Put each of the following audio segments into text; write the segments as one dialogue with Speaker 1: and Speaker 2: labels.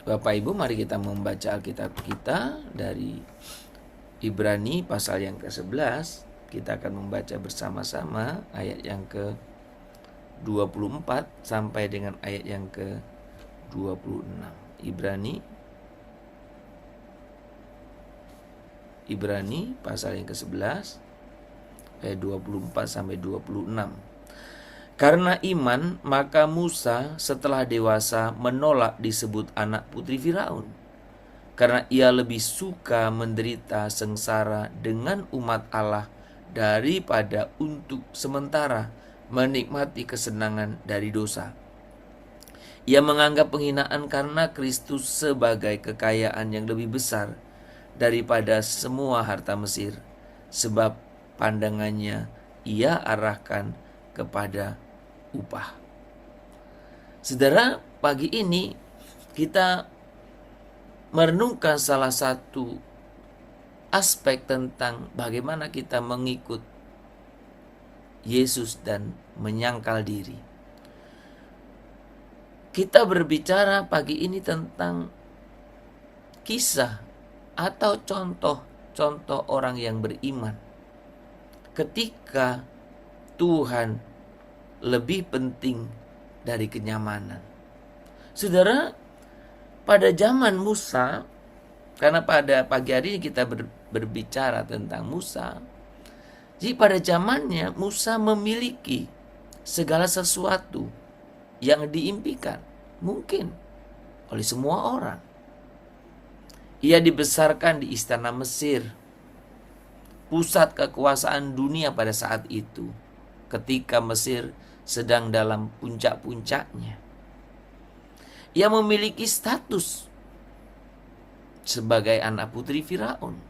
Speaker 1: Bapak Ibu, mari kita membaca Alkitab kita dari Ibrani pasal yang ke-11. Kita akan membaca bersama-sama ayat yang ke-24 sampai dengan ayat yang ke-26. Ibrani pasal yang ke-11 ayat 24 sampai 26. Karena iman, maka Musa setelah dewasa menolak disebut anak putri Firaun, karena ia lebih suka menderita sengsara dengan umat Allah daripada untuk sementara menikmati kesenangan dari dosa. Ia menganggap penghinaan karena Kristus sebagai kekayaan yang lebih besar daripada semua harta Mesir, sebab pandangannya ia arahkan kepada upah. Saudara, pagi ini kita merenungkan salah satu aspek tentang bagaimana kita mengikut Yesus dan menyangkal diri. Kita berbicara pagi ini tentang kisah atau contoh-contoh orang yang beriman ketika Tuhan lebih penting dari kenyamanan. Saudara, pada zaman Musa, karena pada pagi hari ini kita berbicara tentang Musa, jadi pada zamannya Musa memiliki segala sesuatu yang diimpikan mungkin oleh semua orang. Ia dibesarkan di istana Mesir, pusat kekuasaan dunia pada saat itu, ketika Mesir sedang dalam puncak-puncaknya. Ia memiliki status sebagai anak putri Firaun,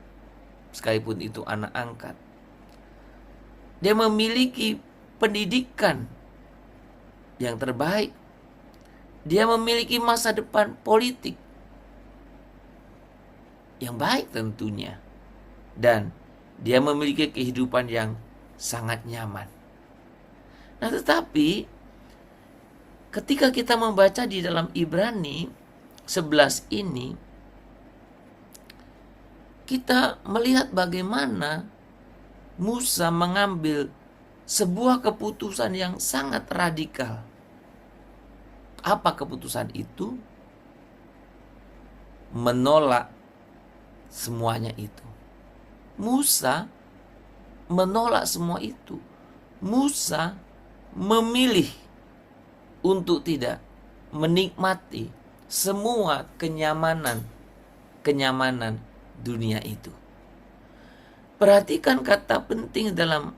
Speaker 1: sekalipun itu anak angkat. Dia memiliki pendidikan yang terbaik. Dia memiliki masa depan politik yang baik tentunya. Dan dia memiliki kehidupan yang sangat nyaman. Nah, tetapi ketika kita membaca di dalam Ibrani 11 ini, kita melihat bagaimana Musa mengambil sebuah keputusan yang sangat radikal. Apa keputusan itu? Menolak semuanya itu. Musa menolak semua itu. Musa memilih untuk tidak menikmati semua kenyamanan dunia itu. Perhatikan kata penting dalam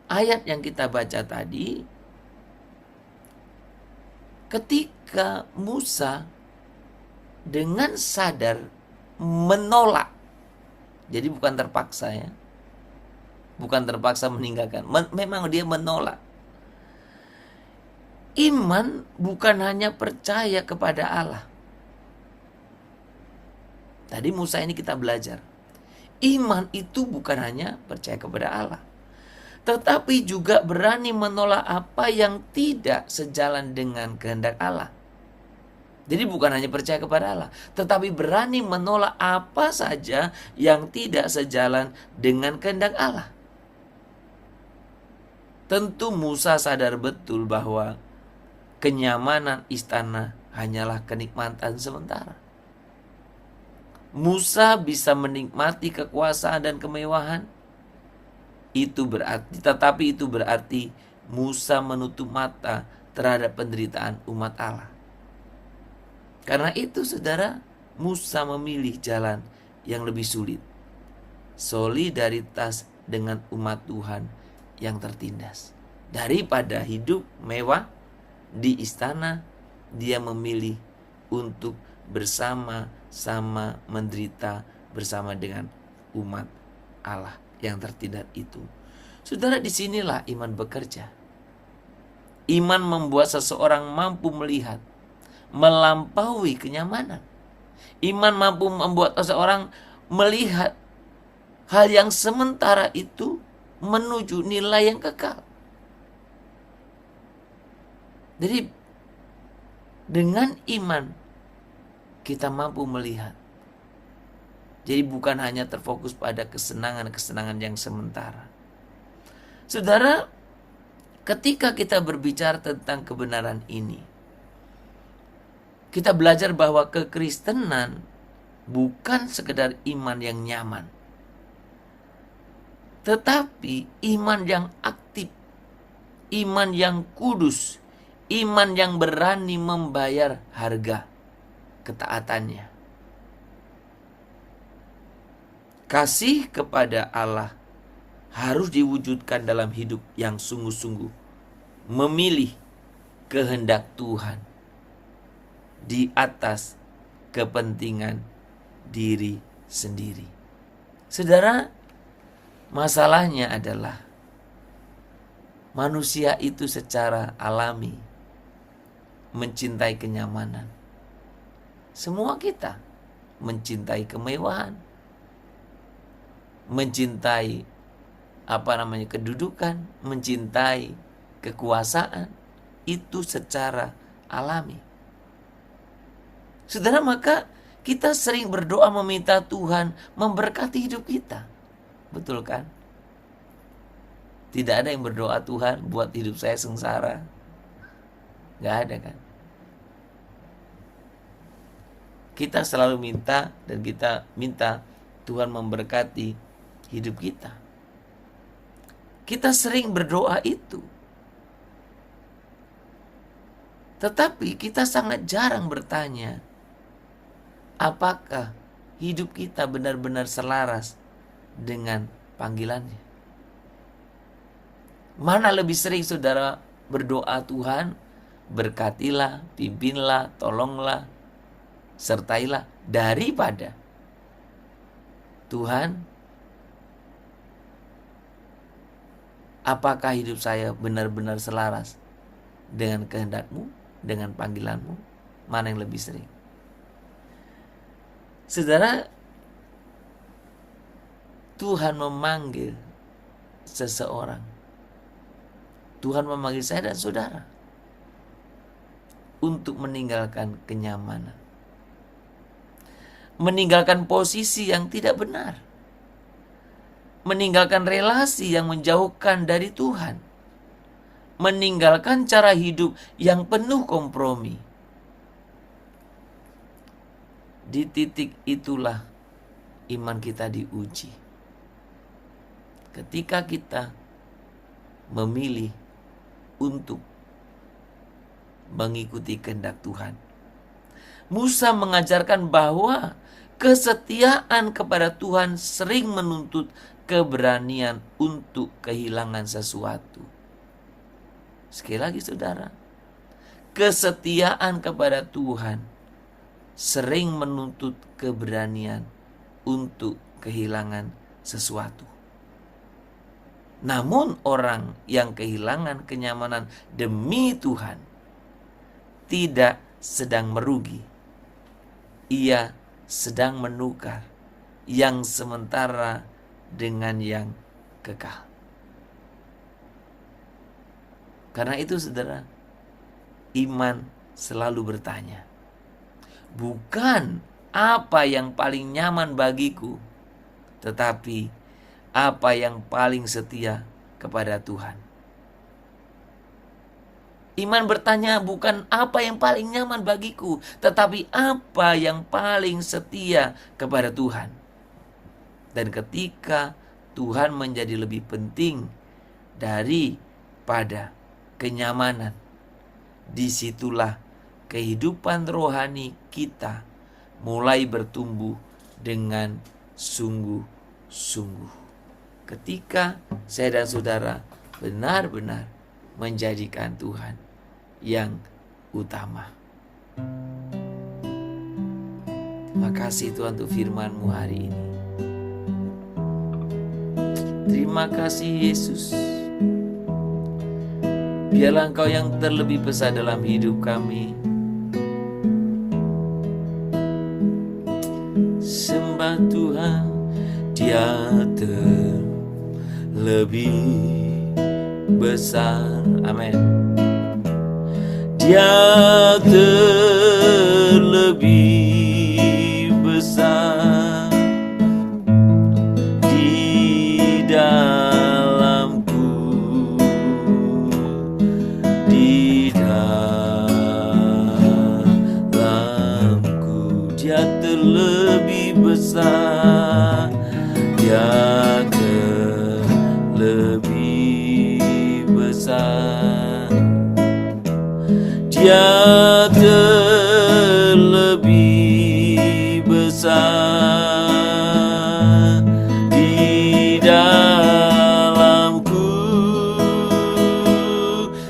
Speaker 1: ayat yang kita baca tadi. Ketika Musa dengan sadar menolak, jadi bukan terpaksa ya, bukan terpaksa meninggalkan, memang dia menolak. Iman bukan hanya percaya kepada Allah. Tadi Musa ini kita belajar. Iman itu bukan hanya percaya kepada Allah, tetapi juga berani menolak apa yang tidak sejalan dengan kehendak Allah. Jadi bukan hanya percaya kepada Allah, tetapi berani menolak apa saja yang tidak sejalan dengan kehendak Allah. Tentu Musa sadar betul bahwa kenyamanan istana hanyalah kenikmatan sementara. Musa bisa menikmati kekuasaan dan kemewahan. Tetapi itu berarti Musa menutup mata terhadap penderitaan umat Allah. Karena itu, saudara, Musa memilih jalan yang lebih sulit. Solidaritas dengan umat Tuhan yang tertindas. Daripada hidup mewah di istana, dia memilih untuk bersama-sama menderita bersama dengan umat Allah yang tertindas itu. Saudara, disinilah iman bekerja. Iman membuat seseorang mampu melihat melampaui kenyamanan. Iman mampu membuat seseorang melihat hal yang sementara itu menuju nilai yang kekal. Jadi dengan iman kita mampu melihat. Jadi bukan hanya terfokus pada kesenangan-kesenangan yang sementara. Saudara, ketika kita berbicara tentang kebenaran ini, kita belajar bahwa kekristenan bukan sekedar iman yang nyaman, tetapi iman yang aktif, iman yang kudus, iman yang berani membayar harga ketaatannya. Kasih kepada Allah harus diwujudkan dalam hidup yang sungguh-sungguh memilih kehendak Tuhan di atas kepentingan diri sendiri. Saudara, masalahnya adalah manusia itu secara alami mencintai kenyamanan. Semua kita mencintai kemewahan, mencintai kedudukan, mencintai kekuasaan, itu secara alami. Saudara, maka kita sering berdoa meminta Tuhan memberkati hidup kita. Betul kan? Tidak ada yang berdoa, Tuhan buat hidup saya sengsara. Gak ada kan? Kita selalu minta dan kita minta Tuhan memberkati hidup kita. Kita sering berdoa itu. Tetapi kita sangat jarang bertanya, apakah hidup kita benar-benar selaras dengan panggilannya? Mana lebih sering saudara berdoa, Tuhan berkatilah, pimpinlah, tolonglah, sertailah, daripada Tuhan, apakah hidup saya benar-benar selaras dengan kehendak-Mu, dengan panggilan-Mu? Mana yang lebih sering? Saudara, Tuhan memanggil seseorang. Tuhan memanggil saya dan saudara untuk meninggalkan kenyamanan, meninggalkan posisi yang tidak benar, meninggalkan relasi yang menjauhkan dari Tuhan, meninggalkan cara hidup yang penuh kompromi. Di titik itulah iman kita diuji. Ketika kita memilih untuk mengikuti kehendak Tuhan. Musa mengajarkan bahwa kesetiaan kepada Tuhan sering menuntut keberanian untuk kehilangan sesuatu. Sekali lagi saudara, kesetiaan kepada Tuhan sering menuntut keberanian untuk kehilangan sesuatu. Namun orang yang kehilangan kenyamanan demi Tuhan tidak sedang merugi. Ia sedang menukar yang sementara dengan yang kekal. Karena itu saudara, iman selalu bertanya, bukan apa yang paling nyaman bagiku, tetapi apa yang paling setia kepada Tuhan. Iman bertanya bukan apa yang paling nyaman bagiku, tetapi apa yang paling setia kepada Tuhan. Dan ketika Tuhan menjadi lebih penting daripada kenyamanan, disitulah kehidupan rohani kita mulai bertumbuh dengan sungguh-sungguh. Ketika saya dan saudara benar-benar menjadikan Tuhan yang utama. Terima kasih Tuhan untuk firman-Mu hari ini. Terima kasih Yesus. Biarlah Engkau yang terlebih besar dalam hidup kami. Sembah Tuhan, Dia lebih besar. Amin. Dia terlebih besar di dalamku, di dalamku. Dia terlebih besar, Dia terlebih besar, Dia terlebih besar di dalamku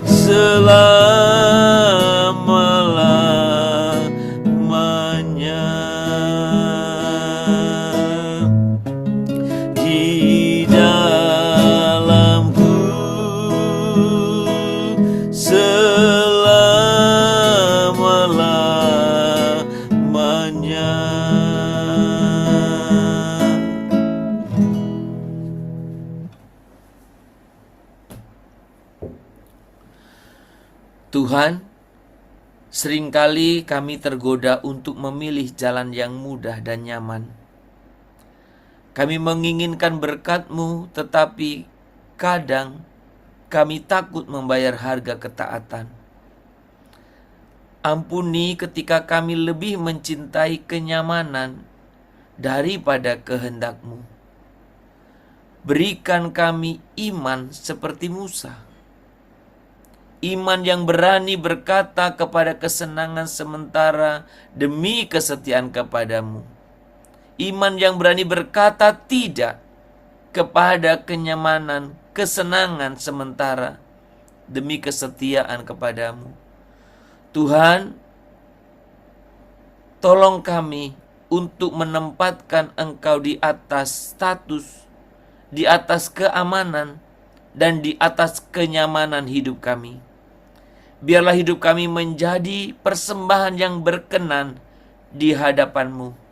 Speaker 1: selama-lamanya, di dalamku selama-lamanya. Tuhan, seringkali kami tergoda untuk memilih jalan yang mudah dan nyaman. Kami menginginkan berkat-Mu, tetapi kadang kami takut membayar harga ketaatan. Ampuni ketika kami lebih mencintai kenyamanan daripada kehendak-Mu. Berikan kami iman seperti Musa, iman yang berani berkata kepada kesenangan sementara demi kesetiaan kepadamu. Iman yang berani berkata tidak kepada kenyamanan, kesenangan sementara demi kesetiaan kepadamu. Tuhan, tolong kami untuk menempatkan Engkau di atas status, di atas keamanan, dan di atas kenyamanan hidup kami. Biarlah hidup kami menjadi persembahan yang berkenan di hadapan-Mu.